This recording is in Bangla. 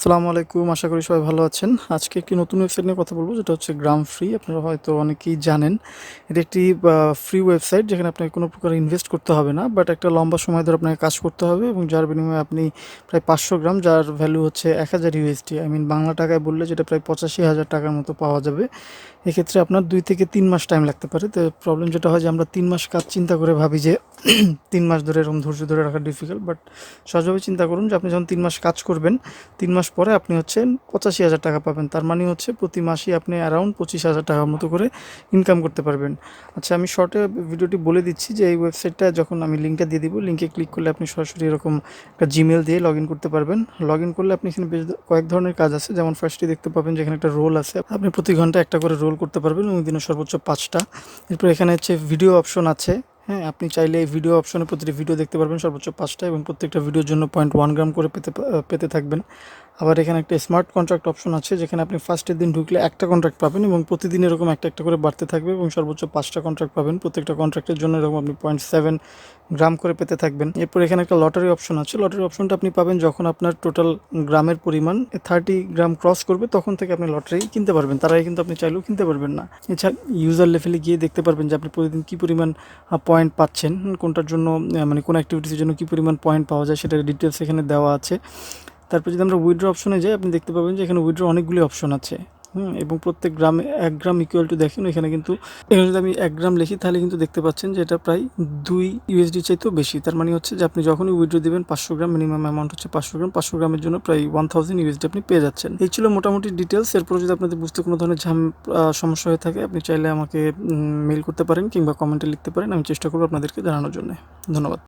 আসসালামু আলাইকুম। আশা করি সবাই ভালো আছেন। আজকে একটি নতুন ওয়েবসাইট নিয়ে কথা বলব, যেটা হচ্ছে গ্রামফ্রি। আপনারা হয়তো অনেকেই জানেন। এটা একটি ফ্রি ওয়েবসাইট যেখানে আপনাকে কোনো প্রকার ইনভেস্ট করতে হবে না। বাট একটা লম্বা সময় ধরে আপনাকে কাজ করতে হবে এবং যার বিনিময়ে আপনি প্রায় ৫০০ গ্রাম, যার ভ্যালু হচ্ছে ১,০০০ ইউএসডি, বাংলা টাকায় বললে যেটা প্রায় ৮৫,০০০ টাকার মতো পাওয়া যাবে। এক্ষেত্রে আপনার ২ থেকে ৩ মাস টাইম লাগতে পারে। তো প্রবলেম যেটা হয় যে আমরা ৩ মাস কাজ চিন্তা করে ভাবি যে ৩ মাস ধরে এরকম ধৈর্য ধরে রাখা ডিফিকাল্ট। বাট সহজভাবে চিন্তা করুন যে আপনি যখন ৩ মাস কাজ করবেন, ৩ মাস পরে আপনি হচ্ছে ৮৫,০০০ টাকা পাবেন। তার মানে হচ্ছে প্রতি মাসেই আপনি অ্যারাউন্ড ২৫,০০০ টাকার মতো করে ইনকাম করতে পারবেন। আচ্ছা, আমি শর্টে ভিডিওটি বলে দিচ্ছি যে এই ওয়েবসাইটটা যখন আমি লিঙ্কটা দিয়ে দিব, লিঙ্কে ক্লিক করলে আপনি সরাসরি এরকম একটা জিমেল দিয়ে লগ ইন করতে পারবেন। লগ ইন করলে আপনি এখানে বেশ কয়েক ধরনের কাজ আছে। যেমন ফার্স্টে দেখতে পাবেন যে এখানে একটা রোল আছে। আপনি প্রতি ঘন্টা একটা করে রোল করতে পারবেন এবং দিনে সর্বোচ্চ ৫টা। এরপর এখানে হচ্ছে ভিডিও অপশন আছে। হ্যাঁ, আপনি চাইলে এই ভিডিও অপশনে প্রতিটি ভিডিও দেখতে পারবেন সর্বোচ্চ ৫টা এবং প্রত্যেকটা ভিডিওর জন্য 0.1 গ্রাম করে পেতে থাকবেন। আবার এখানে একটা স্মার্ট কন্ট্রাক্ট অপশন আছে, যেখানে আপনি ফার্স্টের দিন ঢুকলে একটা কন্ট্রাক্ট পাবেন এবং প্রতিদিন এরকম একটা একটা করে বাড়তে থাকবে এবং সর্বোচ্চ 5টা কন্ট্রাক্ট পাবেন। প্রত্যেকটা কন্ট্রাক্টের জন্য এরকম আপনি 0.7 গ্রাম করে পেতে থাকবেন। এরপর এখানে একটা লটারি অপশন আছে। লটারি অপশনটা আপনি পাবেন যখন আপনার টোটাল গ্রামের পরিমাণ 30 গ্রাম ক্রস করবে, তখন থেকে আপনি লটারি কিনতে পারবেন। তার আগে কিন্তু আপনি চাইলেও কিনতে পারবেন না। এছাড়া ইউজার লেভেলে গিয়ে দেখতে পারবেন যে আপনি প্রতিদিন কী পরিমাণ পয়েন্ট পাচ্ছেন, কোনটার জন্য কোন অ্যাক্টিভিটিসের জন্য কী পরিমাণ পয়েন্ট পাওয়া যায় সেটার ডিটেলস এখানে দেওয়া আছে। তারপর যদি আমরা উইথড্র অপশনে যাই, আপনি দেখতে পাবেন যে এখানে উইথড্র অনেকগুলি অপশন আছে। এবং প্রত্যেক গ্রামে ১ গ্রাম ইকুয়াল টু, দেখেন এখানে কিন্তু, এখানে যদি আমি ১ গ্রাম লিখি তাহলে কিন্তু দেখতে পাচ্ছেন যে এটা প্রায় ২ ইউএসডি চাইতেও বেশি। তার মানে হচ্ছে যে আপনি যখনই উইথড্র দিবেন ৫০০ গ্রাম, মিনিমাম অ্যামাউন্ট হচ্ছে ৫০০ গ্রাম। ৫০০ গ্রামের জন্য প্রায় 1000 ইউএসডি আপনি পেয়ে যাচ্ছেন। এই ছিল মোটামুটি ডিটেলস। এরপর যদি আপনাদের বুঝতে কোনো ধরনের সমস্যা হয়ে থাকে, আপনি চাইলে আমাকে মেইল করতে পারেন কিংবা কমেন্টে লিখতে পারেন। আমি চেষ্টা করব আপনাদেরকে জানানোর জন্য। ধন্যবাদ।